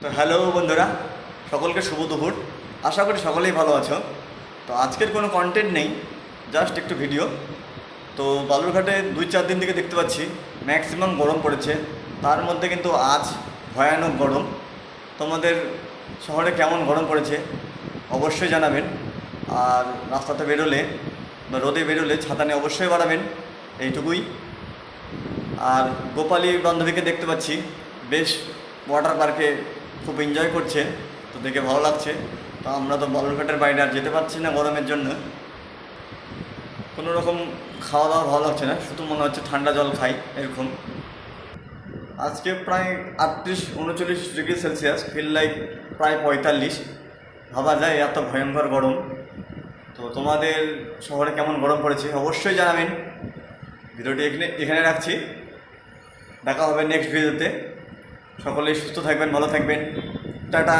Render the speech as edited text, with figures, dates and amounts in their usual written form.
তো হ্যালো বন্ধুরা, সকলকে শুভ দুপুর। আশা করি সকলেই ভালো আছো। তো আজকের কোনো কন্টেন্ট নেই, জাস্ট একটু ভিডিও। তো বালুরঘাটে 2-4 দিন থেকে দেখতে পাচ্ছি ম্যাক্সিমাম গরম পড়েছে। তার মধ্যে কিন্তু আজ ভয়ানক গরম। তোমাদের শহরে কেমন গরম পড়েছে অবশ্যই জানাবেন। আর রাস্তাতে বেরোলে বা রোদে বেরোলে ছাতা নিয়ে অবশ্যই বাড়াবেন, এইটুকুই। আর গোপালী বান্ধবীকে দেখতে পাচ্ছি বেশ ওয়াটার পার্কে খুব এনজয় করছে, তো দেখে ভালো লাগছে। তো আমরা তো বালুরঘাটের বাইরে আর যেতে পারছি না গরমের জন্য। কোনো রকম খাওয়া দাওয়া ভালো লাগছে না, শুধু মনে হচ্ছে ঠান্ডা জল খাই এরকম। আজকে প্রায় 38-39 ডিগ্রি সেলসিয়াস, ফিল লাইক প্রায় 45। ভাবা যায় এত ভয়ঙ্কর গরম। তো তোমাদের শহরে কেমন গরম পড়েছে অবশ্যই জানাবেন। ভিডিওটি এখানে রাখছি, দেখা হবে নেক্সট ভিডিওতে। সকলেই সুস্থ থাকবেন, ভালো থাকবেন। টাটা।